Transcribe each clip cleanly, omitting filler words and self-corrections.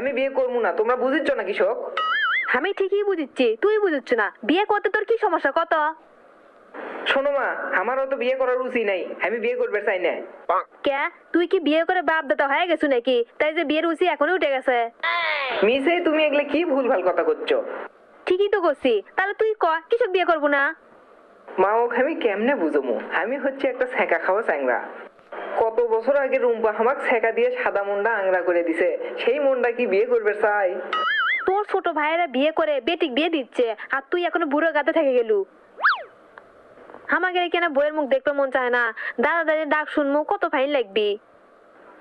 আমি বিয়ে করবো না, তোমরা বুঝিচ্ছ না কৃষক? আমি ঠিকই বুঝিচ্ছি, তুই বুঝিচ্ছ না। বিয়ে করতে তোর কি সমস্যা কত? শোনো মা, আমারও তো বিয়ে করার রুচি নাই, আমি বিয়ে করবে চাই না। কে, তুই কি বিয়ে করে বাপ দাদা হয়ে গেছো নাকি, তাই যে বিয়ের উচি এখনই উঠে গেছে? মিসে তুমি এগুলো কি ভুলভাল কথা করছো? ঠিকই তো করছি, তাহলে তুই ক কিসব বিয়ে করবো না? মা ওকে আমি কেমনে বুঝবো? আমি হচ্ছে একটা ছ্যাঁকা খাওয়া চ্যাংরা। কত বছর আগে রুম্পা আমাক ছ্যাঁকা দিয়ে সাদা মুন্ডা আংরা করে দিছে, সেই মুন্ডা কি বিয়ে করবে চাই? তোর ছোট ভাইয়েরা বিয়ে করে বেটিক বিয়ে দিচ্ছে, আর তুই এখনো বুড়ো গাতে থেকে গেলু। আমাকে কেন বইয়ের মুখ দেখতে মন চায় না, দাদা দাদির ডাক শুনবো কত ফাইন লাগবি।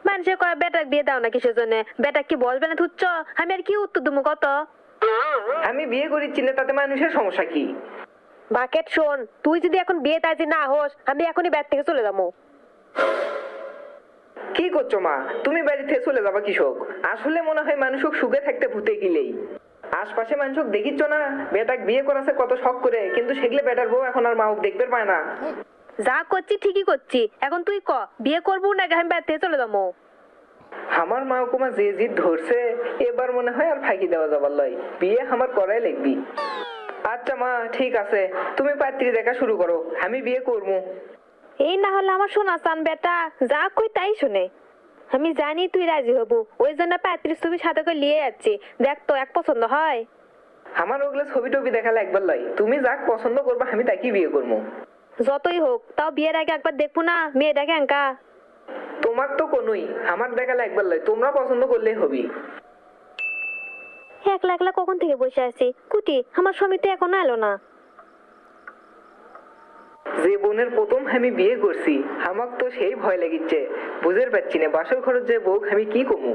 মানুষের কয় বেটাক বিয়ে দাও না কিসের জন্য, বেটাক কি বলবে না থুচ্ছ? আমি আর কি উত্তর দেবো কত? আমি বিয়ে করিচ্ছি না, তাতে মানুষের সমস্যা কি? বাকেট শোন, তুই যদি এখন বিয়ে তাজি না হোস, আমি এখনই ব্যাট থেকে চলে যাবো। কি করছো মা? তুমি বাড়ি থেকে চলে যাবা কৃষক? আসলে মনে হয় মানুষক সুখে থাকতে ভূতে গিলেই। আশপাশে মানুষক দেখিচ্ছ না বেটাক বিয়ে করাছে কত শখ করে, কিন্তু সেগুলো বেটার বউ এখন আর মাওক দেখতে পায় না। যা করছি ঠিকই করছি, এখন তুই ক বিয়ে করবো নাকি আমি ব্যাট থেকে চলে যাবো? আমার মা কুমা যে জিদ ধরছে, এবার মনে হয় আর ফাঁকি দেওয়া যাবার লয়, বিয়ে আমার করাই লাগবি। আচ্ছা মা ঠিক আছে, তুমি পাত্রী দেখা শুরু করো, আমি বিয়ে করবো। এই না হলে আমার শোনা চান বেটা, যা কই তাই শুনে। আমি জানি তুই রাজি হবু, ওই জন্য 35 ছবি সাথে করে নিয়ে যাচ্ছি, দেখ তো এক পছন্দ হয়। আমার ওগুলো ছবি টবি দেখালে একবার লয়, তুমি যাক পছন্দ করবা আমি তাকে বিয়ে করবো। যতই হোক তাও বিয়ের আগে একবার দেখবো না মেয়েটাকে এঙ্কা। তোমার তো কোনোই, আমার দেখালে একবার লয়, তোমরা পছন্দ করলেই হবি। একলা একলা কখন থেকে বসে আছি, কুটি আমার স্বামী তো এখনো এলো না। যে বোনের প্রথম আমি বিয়ে করছি, আমাক তো সেই ভয় লাগিচ্ছে, বুঝের পাচ্ছি না বাসর খরচ যে বউ আমি কি কমু।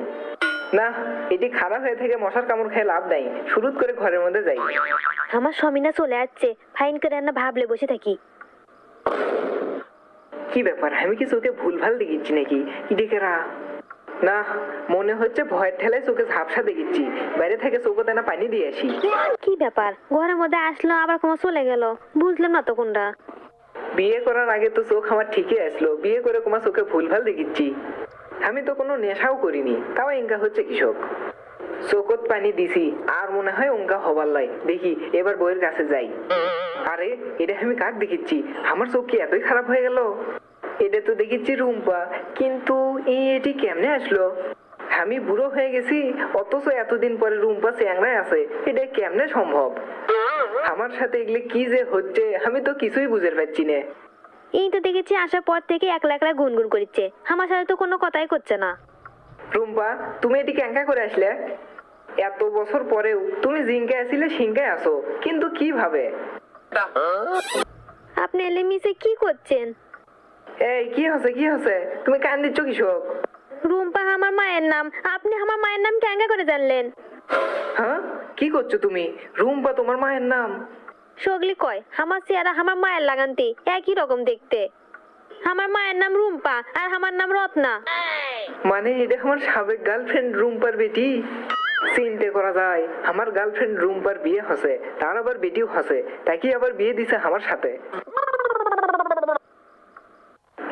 না, এটি খারাপ হয়ে থেকে মশার কামড় খেয়ে লাভ নাই, শুরু করে ঘরের মধ্যে যাই। আমার স্বামী না চলে যাচ্ছে, ফাইন করে না ভাবলে বসে থাকি। কি ব্যাপার, আমি কি চোখে ভুলভাল দেখিচ্ছি নাকি? ইডিকেরা না, মনে হচ্ছে ভয়ের ঠেলায় চোখে ঝাপসা দেখিচ্ছি, বাইরে থেকে চোখে না পানি দিয়ে আসি। কি ব্যাপার, ঘরের মধ্যে আসলো আবার কমা চলে গেল, বুঝলাম না তো কোনটা। বিয়ে করার আগে তো চোখ আমার ঠিকই আসলো, বিয়ে করে তোমার চোখে ভুলভাল দেখিচ্ছি। আমি তো কোনো নেশাও করিনি, তাও এঙ্কা হচ্ছে কৃষক। চোখত পানি দিছি আর মনে হয় অঙ্কা হবার লয়, দেখি এবার বইয়ের কাছে যাই। আরে এটা আমি কাক দেখিচ্ছি, আমার চোখ কি এতই খারাপ হয়ে গেল? এটা তো দেখিচ্ছি রুম্পা, কিন্তু এটি কেমনে আসলো? আমি বুড়ো হয়ে গেছি অথচ এতদিন পরে রুম্পা চ্যাংড়ায় আছে, এটা কেমনে সম্ভব? আমার সাথে এগুলি কি যে হচ্ছে আমি তো কিছুই বুঝতে পারছি না। এই তো দেখেছি আসার পর থেকে একলা একলা গুনগুন করছে, আমার সাথে তো কোনো কথাই করছে না। রুম্পা, তুমি এটি ক্যাঙ্কা করে আসলে? এত বছর পরেও তুমি জিঙ্কে আসিলে সিংকায় আসো, কিন্তু কিভাবে? আপনি এলে মিশে কি করছেন? এই কি হচ্ছে কি হচ্ছে, তুমি কান দিচ্ছ কৃষক? রুম্পা আমার মায়ের নাম, আপনি আমার মায়ের নাম কেঙ্গা করে জানলেন? হ্যাঁ, কি করছো তুমি? রুম্পা তোমার মায়ের নাম? সগলি কয় আমার চেহারা আমার মায়ের লাগান্তি একই রকম দেখতে। আমার মায়ের নাম রুম্পা আর আমার নাম রত্না। মানে এটা আমার সাবেক গার্লফ্রেন্ড রুম্পার বেটি? চিন্তা করা যায়, আমার গার্লফ্রেন্ড রুম্পার বিয়ে হসে, তার আবার বেটিও হসে, তাকে আবার বিয়ে দিছে আমার সাথে।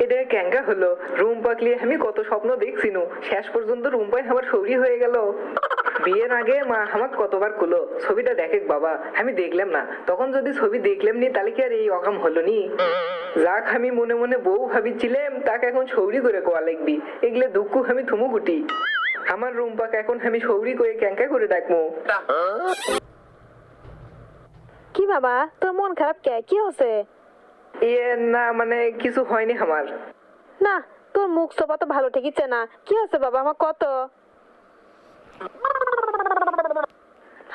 এটা ক্যাঙ্গা হলো, রুম্পা ক্লিয়ে আমি কত স্বপ্ন দেখছিনু, শেষ পর্যন্ত রুম্পাই আমার সৌরি হয়ে গেল। বিয়ের আগে মা আমাক কতবার কুলো ছবিটা দেখে বাবা, আমি দেখলাম না, তখন যদি ছবি দেখলাম নি তাহলে কি আর এই অকাম হলো নি? যাক আমি মনে মনে বউ ভাবিছিলাম, তাকে এখন সৌরি করে কোয়া লাগবি, এগুলো দুঃখ আমি থুমুকুটি। আমার রুম্পাকে এখন আমি সৌরি করে ক্যাঙ্কা করে ডাকবো। কি বাবা, তোর মন খারাপ কে, কি হচ্ছে? ইয়ে না, মানে কিছু হয়নি আমার। না, তোর মুখ সোপা তো ভালো ঠেকিচ্ছে না, কি হচ্ছে বাবা আমার কত?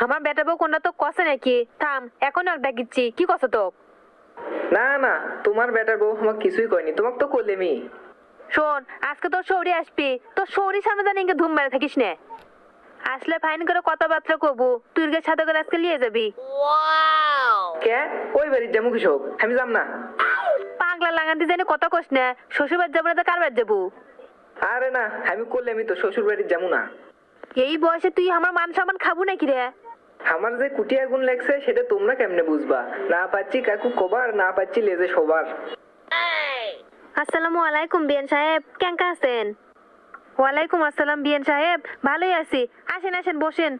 আমার বেটা বউ কোনটা তো কষে নাকি? থাম, এখন এক ডাকিচ্ছি, কি কষে তো? না না, তোমার বেটার বউ আমাকে কিছুই কয়নি, তোমাকে তো করলেমি। শোন, আজকে তোর শৌরি আসবি, তোর শৌরির সামনে জানি ইনকে ধুম মেরে থাকিস নে। আসলে ফাইন করে কথাবার্তা করবো, তুই এর সাথে করে আজকে নিয়ে যাবি। কে? ওই বাড়ির যাবো কৃষক, আমি যাম না। পাগলা লাগান্তি জানি কথা কস না, শ্বশুর বাড়ি যাবো না তো কার বাড়ি যাবো? আরে না, আমি করলেমি তো, শ্বশুর বাড়ির যাবো না। এই বয়সে তুই আমার মান সম্মান খাবো নাকি রে? আমার যে কুটিয়া গুণ লাগছে সেটা তোমরা কেমনে বুঝবা? না পাচ্ছি কাকু কবার, না পাচ্ছি লেজে সবার। আসসালামু আলাইকুম বিয়ান সাহেব, কেঙ্কা আছেন? ওয়ালাইকুম আসসালাম বিএন সাহেব, ভালোই আছি। আসেন আসেন বসেন।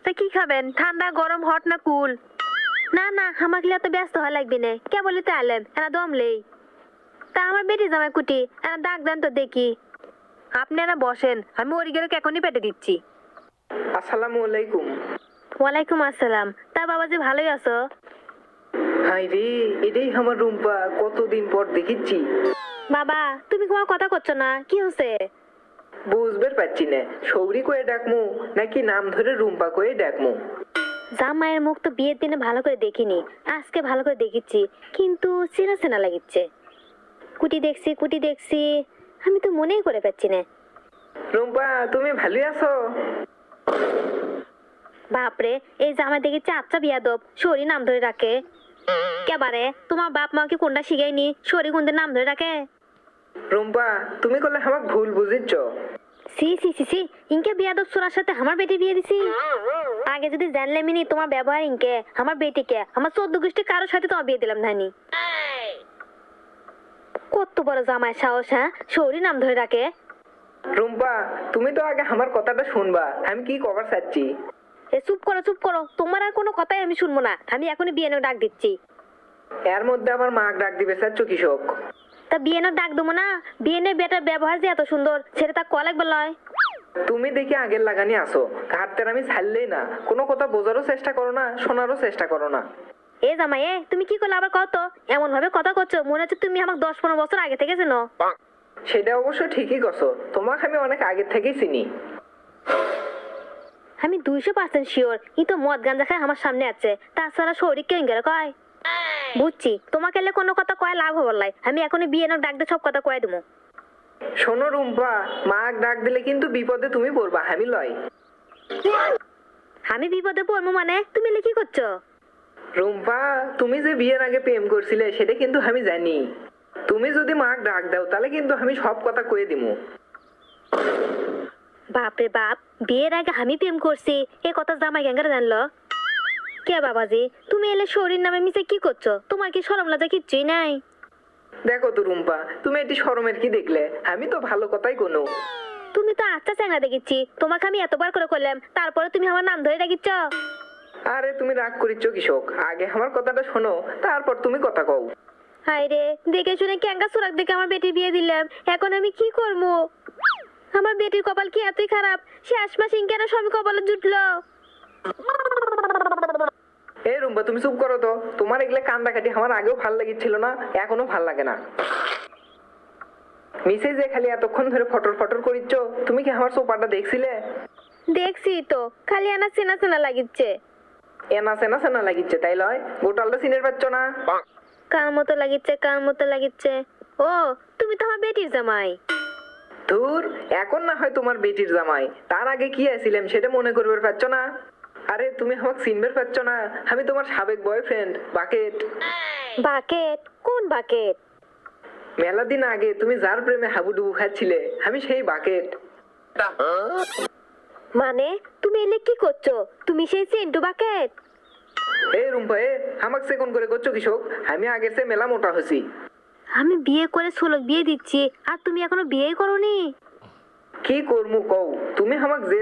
তা কি খাবেন, ঠান্ডা গরম হট না কুল? না না, আমাকে এত ব্যস্ত হওয়া লাগবে না, কে বলিতে আলেম এনা দমলেই। তা আমার বেটি জামাই কুটি এনা ডাক দেন তো দেখি। আপনারা বসেন, আমি ওরিগেরকে এখনই পেটে দিচ্ছি। আসসালামু আলাইকুম। ওয়ালাইকুম আসসালাম। তা বাবাজি ভালোই আছো? হাই রে, এটাই আমার রুম্পা, কতদিন পর দেখিচ্ছি। বাবা তুমি কোনো কথা করছো না, কি হচ্ছে? বুঝবার পাচ্ছি না, সৌরি কয়ে ডাকমু নাকি নাম ধরে রুম্পা কয়ে ডাকমু। জামাইয়ের মুখ তো বিয়ের দিনে ভালো করে দেখিনি, আজকে ভালো করে দেখিচ্ছি, কিন্তু চেনা চেনা লাগিচ্ছে। কুটি দেখছি, আমি তো মনেই করে পাচ্ছি না। রুম্পা, তুমি ভালোই আছো? বাপরে, এই জামাই দেখিচ্ছে আচ্ছা বিয়াদব, শরী নাম ধরে রাখে। কেবারে তোমার বাপ মা কি কোনটা শিখায়নি শরী কোনদের নাম ধরে রাখে? রুম্পা, তুমি করলে আমাকে ভুল বুঝিচ্ছ। সি সি সি সি, ইনকে বিয়াদব সোনার সাথে আমার বেটি বিয়ে দিছি। আগে যদি জানলে মিনি তোমার ব্যবহার ইনকে, আমার বেটিকে আমার 14 গোষ্ঠী কারোর সাথে তোমার বিয়ে দিলাম নানি। কত বড় জামাই সাহস, হ্যাঁ, শরী নাম ধরে রাখে। রুম্পা, তুমি তো আগে আমার কথাটা শুনবা, আমি কি কবার চাচ্ছি। এ চুপ করো, তোমার আর কোনো কথাই আমি শুনবো না। আমি এখনই বিয়েনের ডাক দিচ্ছি। এর মধ্যে আবার মাক ডাক দিবে চাচ্ছ কৃষক। তা বিয়েনের ডাক দেবো না? বিয়েনের বেটার ব্যবহার যে এত সুন্দর, সেটা তা কলেক বলয়। তুমি দেখি আগের লাগানি আসো, ঘাটতের আমি ছাড়লেই না, কোনো কথা বোঝারও চেষ্টা করো না, শোনারও চেষ্টা করো না। এ জামাই তুমি কি করলে আবার কত এমন ভাবে কথা করছো, মনে হচ্ছে তুমি আমাকে 10-15 বছর আগে থেকে চেনো। সেটা অবশ্য ঠিকই কছো, তোমাকে আমি অনেক আগে থেকেই চিনি। আমি 200% শিওর ই তো মদ গাঞ্জা খায় আমার সামনে আছে, তাছাড়া শরীর কেউ গেলে কয়। বুঝছি, তোমাকে এলে কোনো কথা কয় লাভ হবার লাই, আমি এখনই বিয়েনের ডাক দিয়ে সব কথা কয়ে দেবো। শোনো রুম্পা, মাক ডাক দিলে কিন্তু বিপদে তুমি পড়বা, আমি লয়। আমি বিপদে পড়বো মানে? তুমি এলে কি করছো? রুম্পা, তুমি যে বিয়ের আগে প্রেম করছিলে সেটা কিন্তু আমি জানি। তুমি যদি মাক ডাক দাও তাহলে কিন্তু আমি সব কথা কয়ে দিমু। বাপরে বাপ, বিয়ের আগে আমি প্রেম করছি এ কথা জামাই গ্যাঙ্গারা জানলো? কে বাবাজি, তুমি এলে শরীর নামে মিশে কি করছো? তোমার কি শরম লজ্জা কিচ্ছুই নাই? দেখো তো রুম্পা, তুমি এটি শরমের কি দেখলে? আমি তো ভালো কথাই কোনো। তুমি তো আচ্ছা চ্যাংড়া দেখিচ্ছি, তোমাকে আমি এতবার করে করলাম, তারপরে তুমি আমার নাম ধরে ডাকিচ্ছ। আরে তুমি রাগ করিচ্ছ কৃষক, আগে আমার কথাটা শোনো, তারপর তুমি কথা কও। হাই রে, দেখে শুনে ক্যাঙ্গা সুরাক দেখে আমার বেটি বিয়ে দিলাম, এখন আমি কি করবো? আমার বেটির কপাল কি এতই খারাপ, শেষ মাস ইনকেন সবই কপালে জুটলো। এ রুম্পা, তুমি চুপ করো তো, তোমার এগুলো কান্দাকাটি আমার আগেও ভাল লাগিচ্ছিল না, এখনো ভাল লাগে না। মিসে যে খালি এতক্ষণ ধরে ফটর ফটর করিচ্ছ, তুমি কি আমার সোপাটা দেখছিলে? দেখছি তো, খালি আনা চেনা চেনা লাগিচ্ছে। এনা সেনা সেনা লাগিচ্ছে তাই লয়, গোটালটা চিনের পাচ্ছ না? কার মতো লাগিচ্ছে? ও, তুমি তো আমার বেটির জামাই। ধুর, এখন না হয় তোমার বেটির জামাই, তার আগে কি আছিলাম সেটা মনে করবে পাচ্ছ না? আরে তুমি আমাকে চিনবে পাচ্ছ না? আমি তোমার সাবেক বয়ফ্রেন্ড বাকেট। বাকেট? কোন বাকেট? মেলা দিন আগে তুমি যার প্রেমে হাবুডুবু খাচ্ছিলে, আমি সেই বাকেট। মানে তুমি এলে কি করছো? তুমি সেই চিন্টু বাকেট? এই রুম্পা, আমাকে সেকন করে করছো কৃষক, আমি আগের চেয়ে মেলা মোটা হয়েছি। আমি বিয়ে করে 16 বিয়ে দিচ্ছি আর তুমি এখনো বিয়েই করোনি? কি করমু কও, তুমি আমাকে যে